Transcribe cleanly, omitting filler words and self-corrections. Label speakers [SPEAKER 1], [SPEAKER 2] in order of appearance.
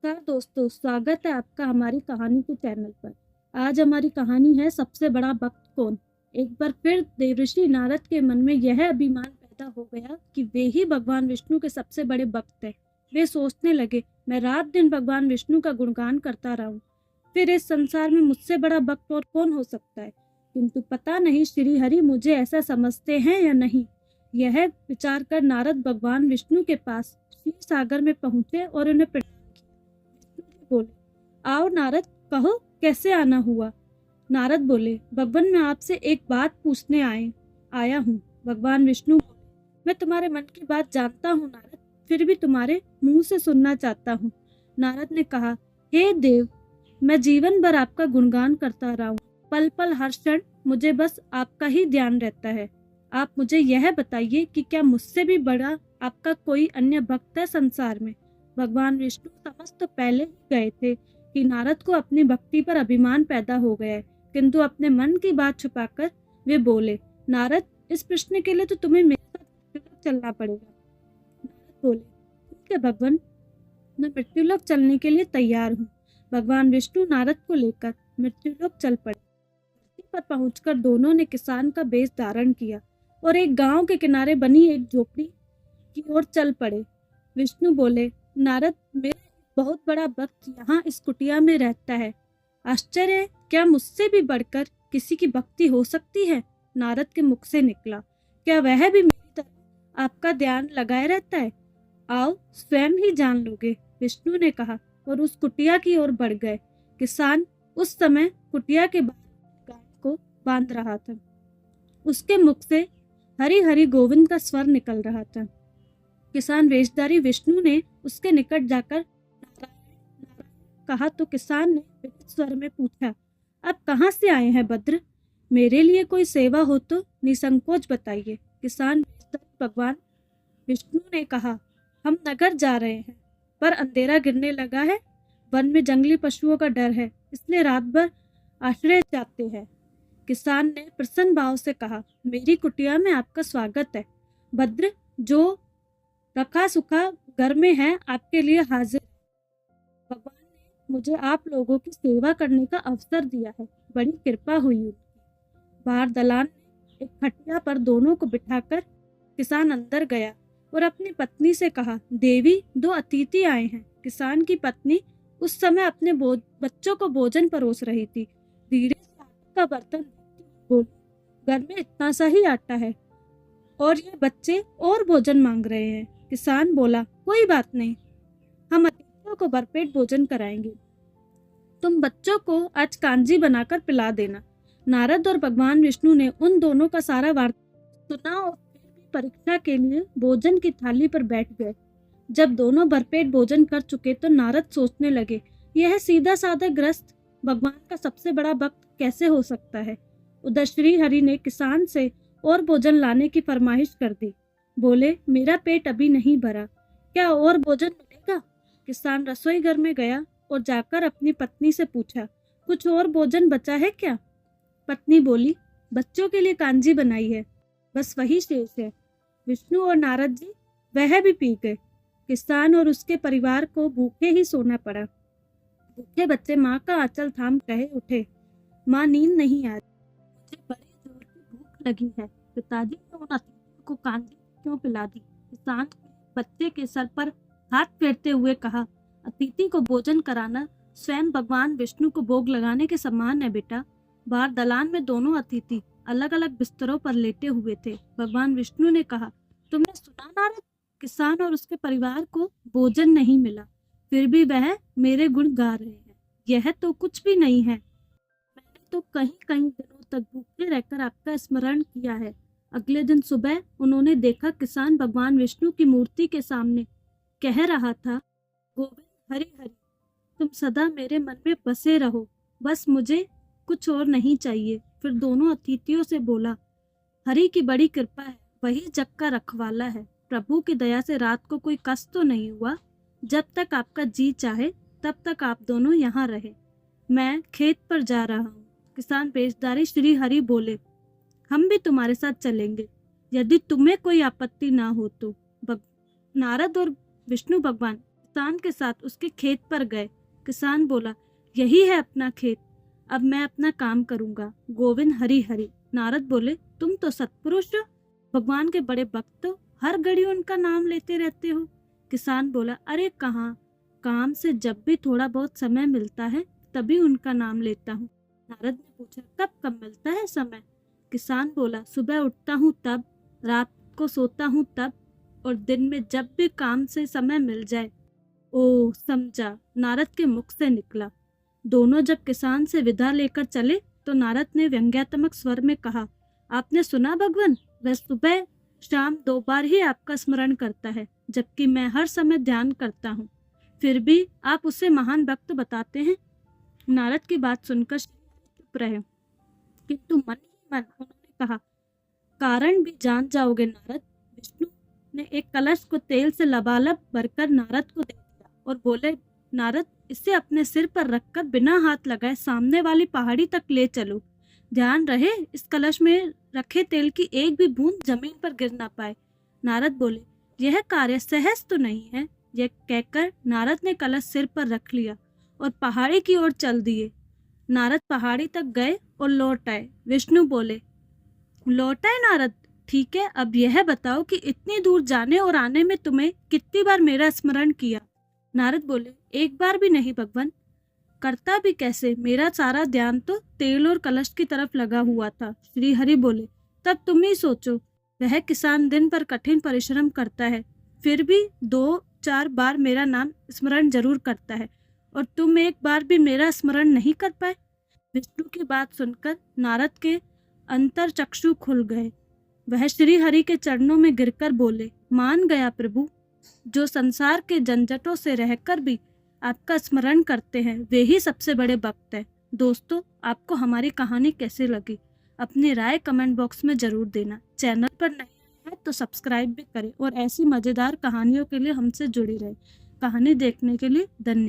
[SPEAKER 1] नमस्कार दोस्तों, स्वागत है आपका हमारी कहानी के चैनल पर। आज हमारी कहानी है सबसे बड़ा भक्त कौन। एक बार फिर देवर्षि नारद के मन में यह अभिमान पैदा हो गया कि वे ही भगवान विष्णु के सबसे बड़े भक्त हैं। वे सोचने लगे, मैं रात दिन भगवान विष्णु का गुणगान करता रहूं, फिर इस संसार में मुझसे बड़ा भक्त और कौन हो सकता है। किंतु पता नहीं श्री हरि मुझे ऐसा समझते हैं या नहीं। यह विचार कर नारद भगवान विष्णु के पास क्षीर सागर में पहुंचे और उन्हें बोले, आओ नारद, कहो कैसे आना हुआ। नारद बोले, भगवान मैं आपसे एक बात पूछने आया हूँ। भगवान विष्णु बोले, मैं तुम्हारे मन की बात जानता हूँ नारद, फिर भी तुम्हारे मुंह से सुनना चाहता हूँ। नारद ने कहा, हे देव, मैं जीवन भर आपका गुणगान करता रहा हूँ, पल पल हर क्षण मुझे बस आपका ही ध्यान रहता है। आप मुझे यह बताइए कि क्या मुझसे भी बड़ा आपका कोई अन्य भक्त है संसार में। भगवान विष्णु समझ तो पहले ही गए थे कि नारद को अपनी भक्ति पर अभिमान पैदा हो गया है, किंतु अपने मन की बात छुपाकर वे बोले, नारद, इस प्रश्न के लिए तो तुम्हें मेरे साथ मृत्युलोक चलना पड़ेगा। नारद बोले, ठीक है भगवान, मैं मृत्युलोक चलने के लिए तैयार हूँ। भगवान विष्णु नारद को लेकर मृत्युलोक चल पड़े। धरती पर पहुंचकर दोनों ने किसान का वेश धारण किया और एक गांव के किनारे बनी एक झोपड़ी की ओर चल पड़े। विष्णु बोले, नारद, मेरा बहुत बड़ा भक्त यहाँ इस कुटिया में रहता है। आश्चर्य है, क्या मुझसे भी बढ़कर किसी की भक्ति हो सकती है। नारद के मुख से निकला, क्या वह भी मेरी तरह आपका ध्यान लगाए रहता है। आओ स्वयं ही जान लोगे, विष्णु ने कहा और उस कुटिया की ओर बढ़ गए। किसान उस समय कुटिया के बाहर गाय को बांध रहा था। उसके मुख से हरि हरि गोविंद का स्वर निकल रहा था। किसान वेशधारी विष्णु ने उसके निकट जाकर नारायण नारायण कहा तो किसान ने विकट स्वर में पूछा, अब कहाँ से आए हैं भद्र, मेरे लिए कोई सेवा हो तो निसंकोच बताइए। किसान वेशधारी भगवान विष्णु ने कहा, हम नगर जा रहे हैं, पर अंधेरा गिरने लगा है, वन में जंगली पशुओं का डर है, इसलिए रात भर आश्रय चाहते हैं। किसान ने प्रसन्न भाव से कहा, मेरी कुटिया में आपका स्वागत है भद्र, जो रखा सुखा घर में है आपके लिए हाजिर। भगवान ने मुझे आप लोगों की सेवा करने का अवसर दिया है, बड़ी कृपा हुई उनकी। बाहर दलान में एक खटिया पर दोनों को बिठाकर किसान अंदर गया और अपनी पत्नी से कहा, देवी, दो अतिथि आए हैं। किसान की पत्नी उस समय अपने बच्चों को भोजन परोस रही थी। धीरे से आटे का बर्तन बोली, घर में इतना सा ही आटा है और ये बच्चे और भोजन मांग रहे हैं। किसान बोला, कोई बात नहीं, हम अतिथियों को भरपेट भोजन कराएंगे, तुम बच्चों को आज कांजी बनाकर पिला देना। नारद और भगवान विष्णु ने उन दोनों का सारा वार्ता सुना और फिर भी परीक्षा के लिए भोजन की थाली पर बैठ गए। जब दोनों भरपेट भोजन कर चुके तो नारद सोचने लगे, यह सीधा साधा गृहस्थ भगवान का सबसे बड़ा भक्त कैसे हो सकता है। उधर श्री हरि ने किसान से और भोजन लाने की फरमाइश कर दी। बोले, मेरा पेट अभी नहीं भरा, क्या और भोजन मिलेगा। किसान रसोई घर में गया और जाकर अपनी पत्नी से पूछा, कुछ और भोजन बचा है क्या। पत्नी बोली, बच्चों के लिए कांजी बनाई है, बस वही शेष है। विष्णु और नारद जी वह भी पी गए। किसान और उसके परिवार को भूखे ही सोना पड़ा। भूखे बच्चे माँ का आंचल थाम कहे उठे, माँ नींद नहीं आ रही, मुझे बड़े जोर की भूख लगी है, पिताजी ने उन अतिथियों को कांजी क्यों पिला दी। किसान ने बच्चे के सर पर हाथ फेरते हुए कहा, अतिथि को भोजन कराना स्वयं भगवान विष्णु को भोग लगाने के समान है बेटा। बाहर दलान में दोनों अतिथि अलग अलग बिस्तरों पर लेटे हुए थे। भगवान विष्णु ने कहा, तुमने सुना नारद, किसान और उसके परिवार को भोजन नहीं मिला, फिर भी वह मेरे गुण गा रहे हैं, यह तो कुछ भी नहीं है। मैंने तो कहीं कहीं दिनों तक भूखे रहकर आपका स्मरण किया है। अगले दिन सुबह उन्होंने देखा किसान भगवान विष्णु की मूर्ति के सामने कह रहा था, गोविंद हरि हरि, तुम सदा मेरे मन में बसे रहो, बस मुझे कुछ और नहीं चाहिए। फिर दोनों अतिथियों से बोला, हरि की बड़ी कृपा है, वही जग का रखवाला है, प्रभु की दया से रात को कोई कष्ट तो नहीं हुआ। जब तक आपका जी चाहे तब तक आप दोनों यहाँ रहे, मैं खेत पर जा रहा हूँ। किसान पेशदारी श्री हरि बोले, हम भी तुम्हारे साथ चलेंगे, यदि तुम्हें कोई आपत्ति ना हो तो। नारद और विष्णु भगवान किसान के साथ उसके खेत पर गए। किसान बोला, यही है अपना खेत, अब मैं अपना काम करूंगा। गोविंद हरि हरि। नारद बोले, तुम तो सत्पुरुष हो, भगवान के बड़े भक्त हो, हर घड़ी उनका नाम लेते रहते हो। किसान बोला, अरे कहाँ, काम से जब भी थोड़ा बहुत समय मिलता है तभी उनका नाम लेता हूँ। नारद ने पूछा, कब कब मिलता है समय? किसान बोला, सुबह उठता हूँ तब, रात को सोता हूँ तब, और दिन में जब भी काम से समय मिल जाए। ओ समझा, नारद के मुख से निकला। दोनों जब किसान से विदा लेकर चले तो नारद ने व्यंग्यात्मक स्वर में कहा, आपने सुना भगवान, वह सुबह शाम 2 बार ही आपका स्मरण करता है, जबकि मैं हर समय ध्यान करता हूँ, फिर भी आप उसे महान भक्त बताते हैं। नारद की बात सुनकर चुप रहे, किंतु मन ही मन उन्होंने कहा, कारण भी जान जाओगे नारद। विष्णु ने एक कलश को तेल से लबालब भरकर नारद को दे दिया और बोले, नारद, इसे अपने सिर पर रखकर बिना हाथ लगाए सामने वाली पहाड़ी तक ले चलो। ध्यान रहे इस कलश में रखे तेल की एक भी बूंद जमीन पर गिर ना पाए। नारद बोले, यह कार्य सहज तो नहीं है। यह कहकर नारद ने कलश सिर पर रख लिया और पहाड़ी की ओर चल दिए। नारद पहाड़ी तक गए और लौट आए। विष्णु बोले, लौट आए नारद, ठीक है, अब यह बताओ कि इतनी दूर जाने और आने में तुम्हें कितनी बार मेरा स्मरण किया? नारद बोले, एक बार भी नहीं भगवान। करता भी कैसे? मेरा सारा ध्यान तो तेल और कलश की तरफ लगा हुआ था। श्री हरि बोले, तब तुम ही सोचो, वह किसान दिन भर कठिन परिश्रम करता है, फिर भी 2-4 बार मेरा नाम स्मरण जरूर करता है, और तुम एक बार भी मेरा स्मरण नहीं कर पाए। विष्णु की बात सुनकर नारद के अंतर चक्षु खुल गए। वह श्री हरि के चरणों में गिरकर बोले, मान गया प्रभु, जो संसार के झंझटों से रहकर भी आपका स्मरण करते हैं वे ही सबसे बड़े भक्त हैं। दोस्तों, आपको हमारी कहानी कैसी लगी? अपनी राय कमेंट बॉक्स में जरूर देना। चैनल पर नए हैं तो सब्सक्राइब भी करें और ऐसी मजेदार कहानियों के लिए हमसे जुड़ी रहें। कहानी देखने के लिए धन्यवाद।